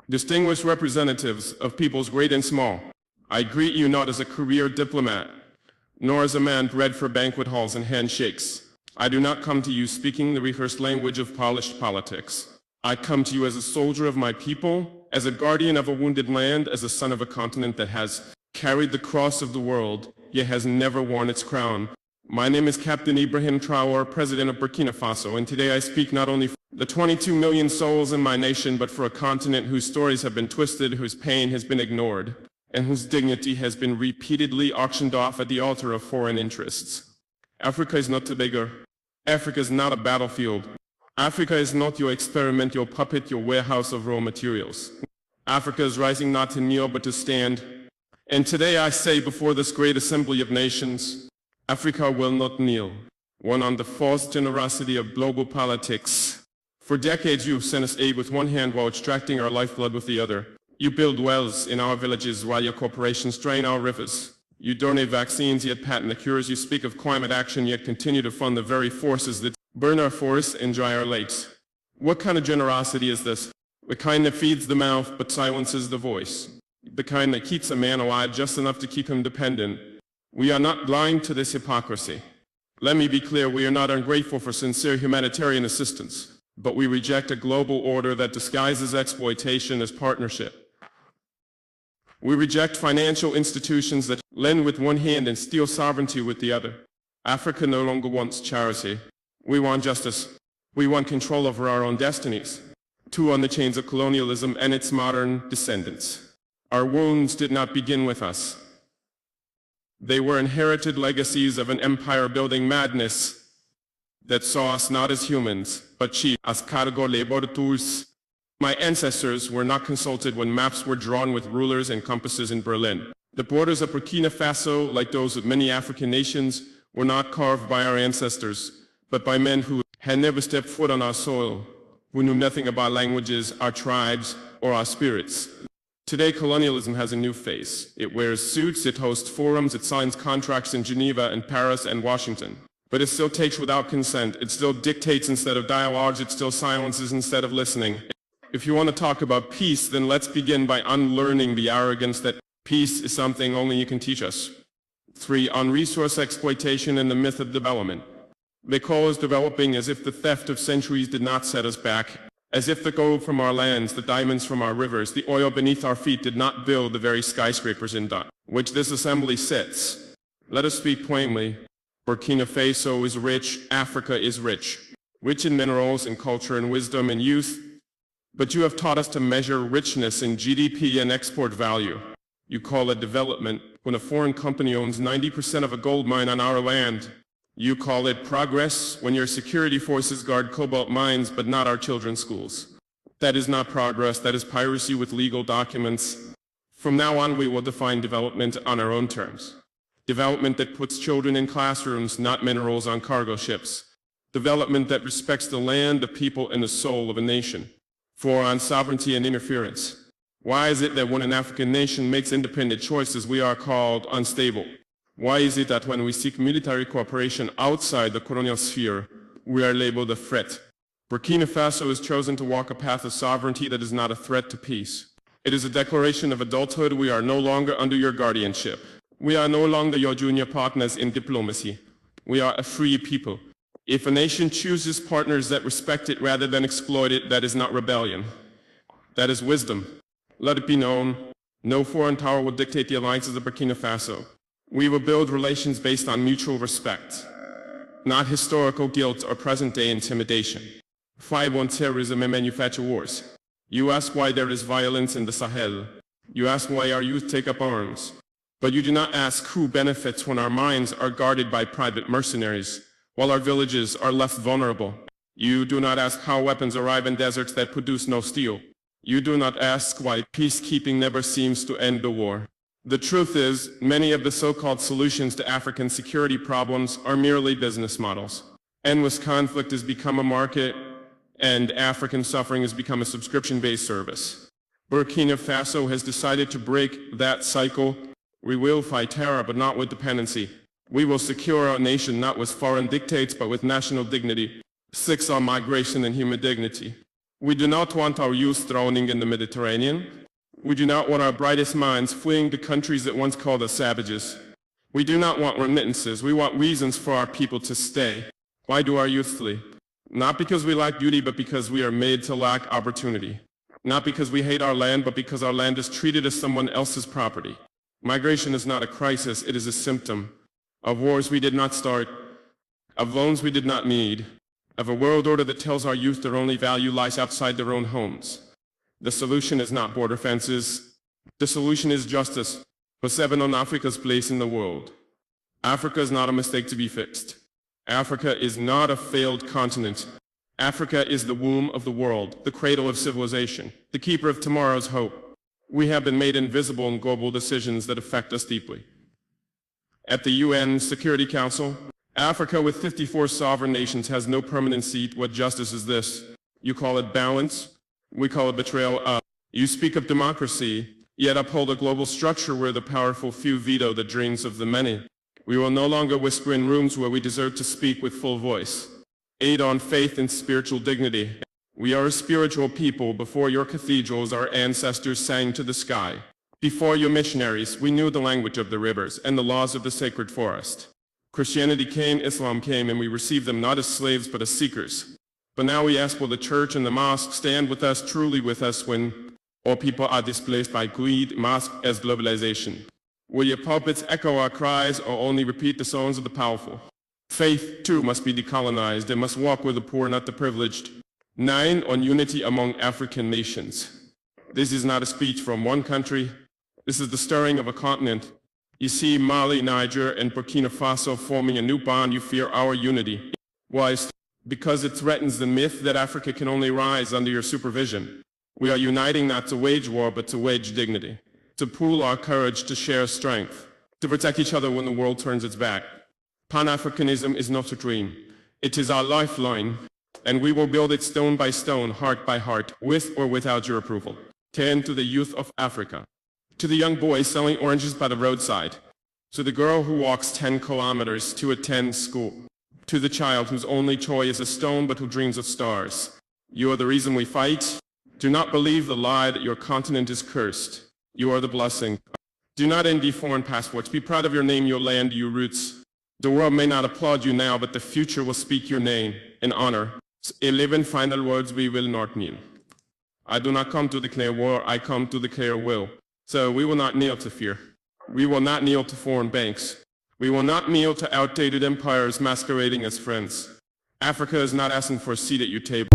Distinguished representatives of peoples great and small, I greet you not as a career diplomat, nor as a man bred for banquet halls and handshakes. I do not come to you speaking the rehearsed language of polished politics. I come to you as a soldier of my people, as a guardian of a wounded land, as a son of a continent that has carried the cross of the world, yet has never worn its crown. My name is Captain Ephraim Traore, President of Burkina Faso, and today I speak not only for the 22 million souls in my nation, but for a continent whose stories have been twisted, whose pain has been ignored, and whose dignity has been repeatedly auctioned off at the altar of foreign interests. Africa is not Tobago. Africa is not a battlefield. Africa is not your experiment, your puppet, your warehouse of raw materials. Africa is rising not to kneel, but to stand. And today I say before this great assembly of nations, Africa will not kneel, one on the false generosity of global politics. For decades you have sent us aid with one hand while extracting our lifeblood with the other. You build wells in our villages while your corporations drain our rivers. You donate vaccines yet patent the cures. You speak of climate action yet continue to fund the very forces that burn our forests and dry our lakes. What kind of generosity is this? The kind that feeds the mouth but silences the voice. The kind that keeps a man alive just enough to keep him dependent. We are not blind to this hypocrisy. Let me be clear, we are not ungrateful for sincere humanitarian assistance, but we reject a global order that disguises exploitation as partnership. We reject financial institutions that lend with one hand and steal sovereignty with the other. Africa no longer wants charity. We want justice. We want control over our own destinies. To on the chains of colonialism and its modern descendants. Our wounds did not begin with us. They were inherited legacies of an empire-building madness that saw us not as humans, but chiefs, as cargo laboratories. My ancestors were not consulted when maps were drawn with rulers and compasses in Berlin. The borders of Burkina Faso, like those of many African nations, were not carved by our ancestors, but by men who had never stepped foot on our soil, who knew nothing about languages, our tribes, or our spirits. Today, colonialism has a new face. It wears suits, it hosts forums, it signs contracts in Geneva and Paris and Washington. But it still takes without consent, it still dictates instead of dialogues, it still silences instead of listening. If you want to talk about peace, then let's begin by unlearning the arrogance that peace is something only you can teach us. 3. On resource exploitation and the myth of development. They call us developing as if the theft of centuries did not set us back. As if the gold from our lands, the diamonds from our rivers, the oil beneath our feet did not build the very skyscrapers in which this assembly sits. Let us speak plainly. Burkina Faso is rich, Africa is rich. Rich in minerals and culture and wisdom and youth. But you have taught us to measure richness in GDP and export value. You call it development when a foreign company owns 90% of a gold mine on our land. You call it progress when your security forces guard cobalt mines but not our children's schools. That is not progress, that is piracy with legal documents. From now on we will define development on our own terms. Development that puts children in classrooms, not minerals on cargo ships. Development that respects the land, the people, and the soul of a nation. 4. On sovereignty and interference. Why is it that when an African nation makes independent choices we are called unstable? Why is it that when we seek military cooperation outside the colonial sphere, we are labeled a threat? Burkina Faso has chosen to walk a path of sovereignty that is not a threat to peace. It is a declaration of adulthood. We are no longer under your guardianship. We are no longer your junior partners in diplomacy. We are a free people. If a nation chooses partners that respect it rather than exploit it, that is not rebellion. That is wisdom. Let it be known, no foreign power will dictate the alliances of Burkina Faso. We will build relations based on mutual respect, not historical guilt or present-day intimidation. 5. On terrorism and manufacture wars. You ask why there is violence in the Sahel. You ask why our youth take up arms. But you do not ask who benefits when our minds are guarded by private mercenaries, while our villages are left vulnerable. You do not ask how weapons arrive in deserts that produce no steel. You do not ask why peacekeeping never seems to end the war. The truth is, many of the so-called solutions to African security problems are merely business models. Endless conflict has become a market, and African suffering has become a subscription-based service. Burkina Faso has decided to break that cycle. We will fight terror, but not with dependency. We will secure our nation not with foreign dictates, but with national dignity. 6. On migration and human dignity. We do not want our youth drowning in the Mediterranean. We do not want our brightest minds fleeing to countries that once called us savages. We do not want remittances. We want reasons for our people to stay. Why do our youth flee? Not because we lack beauty, but because we are made to lack opportunity. Not because we hate our land, but because our land is treated as someone else's property. Migration is not a crisis, it is a symptom of wars we did not start, of loans we did not need, of a world order that tells our youth their only value lies outside their own homes. The solution is not border fences. The solution is justice for 7 on Africa's place in the world. Africa is not a mistake to be fixed. Africa is not a failed continent. Africa is the womb of the world, the cradle of civilization, the keeper of tomorrow's hope. We have been made invisible in global decisions that affect us deeply. At the UN Security Council, Africa with 54 sovereign nations has no permanent seat. What justice is this? You call it balance? We call it betrayal. You speak of democracy, yet uphold a global structure where the powerful few veto the dreams of the many. We will no longer whisper in rooms where we deserve to speak with full voice. Aid on faith and spiritual dignity. We are a spiritual people. Before your cathedrals, our ancestors sang to the sky. Before your missionaries, we knew the language of the rivers and the laws of the sacred forest. Christianity came, Islam came, and we received them not as slaves but as seekers. But now we ask, will the church and the mosque stand with us, truly with us, when all people are displaced by greed, mosque as globalization? Will your pulpits echo our cries or only repeat the songs of the powerful? Faith, too, must be decolonized and must walk with the poor, not the privileged. 9, on unity among African nations. This is not a speech from one country. This is the stirring of a continent. You see Mali, Niger, and Burkina Faso forming a new bond. You fear our unity. Why? Because it threatens the myth that Africa can only rise under your supervision. We are uniting not to wage war, but to wage dignity. To pool our courage, to share strength. To protect each other when the world turns its back. Pan-Africanism is not a dream. It is our lifeline, and we will build it stone by stone, heart by heart, with or without your approval. 10, to the youth of Africa. To the young boy selling oranges by the roadside. To the girl who walks 10 kilometers to attend school. To the child whose only toy is a stone but who dreams of stars. You are the reason we fight. Do not believe the lie that your continent is cursed. You are the blessing. Do not envy foreign passports. Be proud of your name, your land, your roots. The world may not applaud you now, but the future will speak your name in honor. 11 final words we will not kneel. I do not come to declare war, I come to declare will. So we will not kneel to fear. We will not kneel to foreign banks. We will not kneel to outdated empires masquerading as friends. Africa is not asking for a seat at your table.